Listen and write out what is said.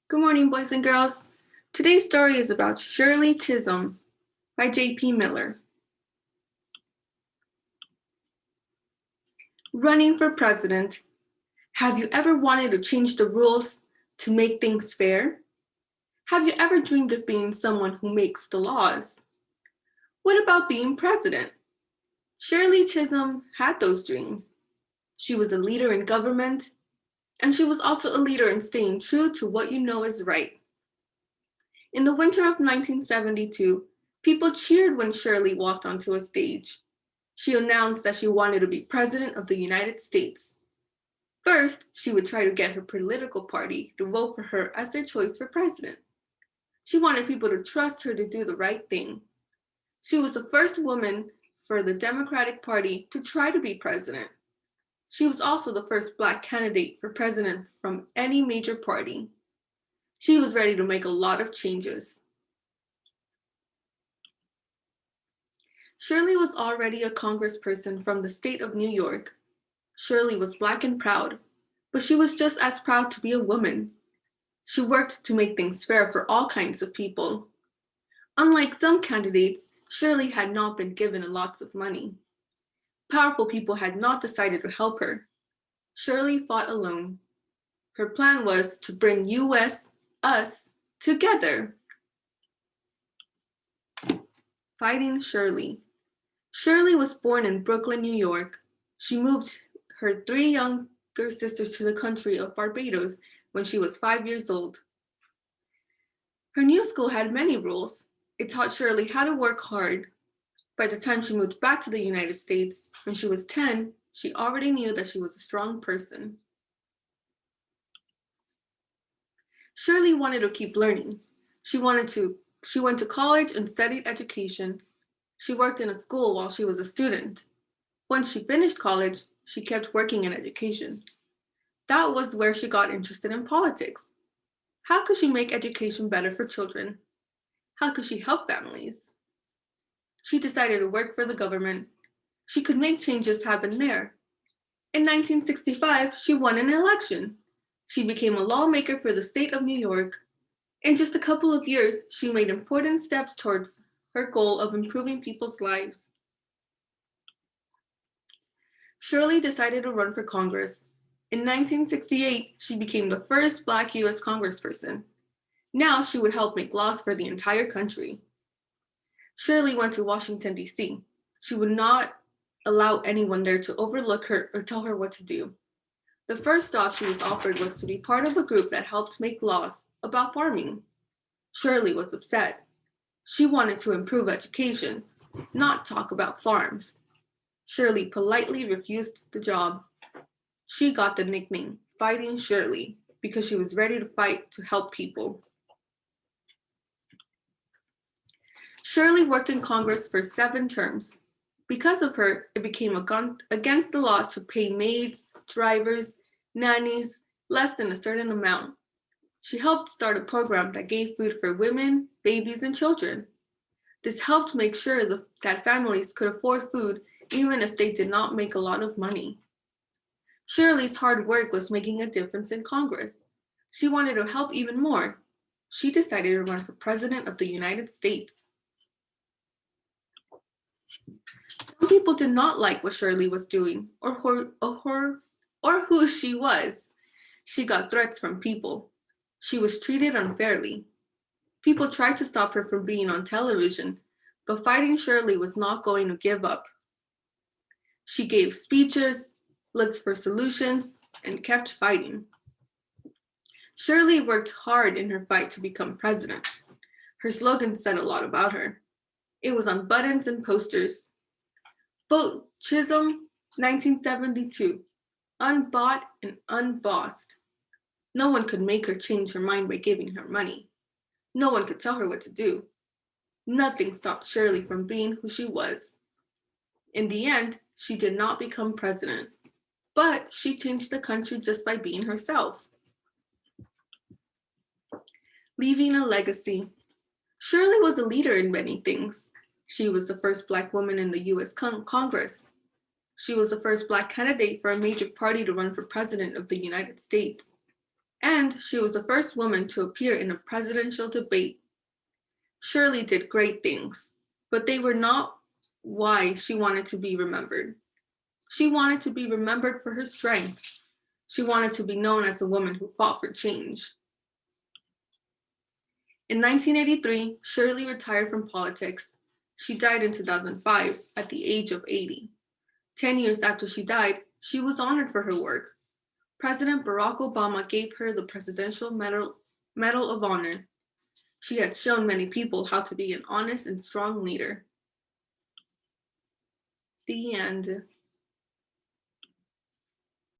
Good morning, boys and girls. Today's story is about Shirley Chisholm by J.P. Miller. Running for president. Have you ever wanted to change the rules to make things fair? Have you ever dreamed of being someone who makes the laws? What about being president? Shirley Chisholm had those dreams. She was a leader in government, and she was also a leader in staying true to what you know is right. In the winter of 1972, people cheered when Shirley walked onto a stage. She announced that she wanted to be president of the United States. First, she would try to get her political party to vote for her as their choice for president. She wanted people to trust her to do the right thing. She was the first woman for the Democratic Party to try to be president. She was also the first Black candidate for president from any major party. She was ready to make a lot of changes. Shirley was already a congressperson from the state of New York. Shirley was Black and proud, but she was just as proud to be a woman. She worked to make things fair for all kinds of people. Unlike some candidates, Shirley had not been given lots of money. Powerful people had not decided to help her. Shirley fought alone. Her plan was to bring us, together. Fighting Shirley. Shirley was born in Brooklyn, New York. She moved her three younger sisters to the country of Barbados when she was 5 years old. Her new school had many rules. It taught Shirley how to work hard. By the time she moved back to the United States, when she was 10, she already knew that she was a strong person. Shirley wanted to keep learning. She went to college and studied education. She worked in a school while she was a student. Once she finished college, she kept working in education. That was where she got interested in politics. How could she make education better for children? How could she help families? She decided to work for the government. She could make changes happen there. In 1965, she won an election. She became a lawmaker for the state of New York. In just a couple of years, she made important steps towards her goal of improving people's lives. Shirley decided to run for Congress. In 1968, she became the first Black US congressperson. Now she would help make laws for the entire country. Shirley went to Washington, D.C. She would not allow anyone there to overlook her or tell her what to do. The first job she was offered was to be part of a group that helped make laws about farming. Shirley was upset. She wanted to improve education, not talk about farms. Shirley politely refused the job. She got the nickname Fighting Shirley because she was ready to fight to help people. Shirley worked in Congress for 7 terms. Because of her, it became against the law to pay maids, drivers, nannies less than a certain amount. She helped start a program that gave food for women, babies, and children. This helped make sure that families could afford food even if they did not make a lot of money. Shirley's hard work was making a difference in Congress. She wanted to help even more. She decided to run for president of the United States. Some people did not like what Shirley was doing or who she was. She got threats from people. She was treated unfairly. People tried to stop her from being on television, but Fighting Shirley was not going to give up. She gave speeches, looked for solutions, and kept fighting. Shirley worked hard in her fight to become president. Her slogan said a lot about her. It was on buttons and posters. Vote Chisholm, 1972, unbought and unbossed. No one could make her change her mind by giving her money. No one could tell her what to do. Nothing stopped Shirley from being who she was. In the end, she did not become president, but she changed the country just by being herself. Leaving a legacy. Shirley was a leader in many things. She was the first Black woman in the US Congress. She was the first Black candidate for a major party to run for president of the United States. And she was the first woman to appear in a presidential debate. Shirley did great things, but they were not why she wanted to be remembered. She wanted to be remembered for her strength. She wanted to be known as a woman who fought for change. In 1983, Shirley retired from politics. She died in 2005 at the age of 80. 10 years after she died, she was honored for her work. President Barack Obama gave her the Presidential Medal of Honor. She had shown many people how to be an honest and strong leader. The end.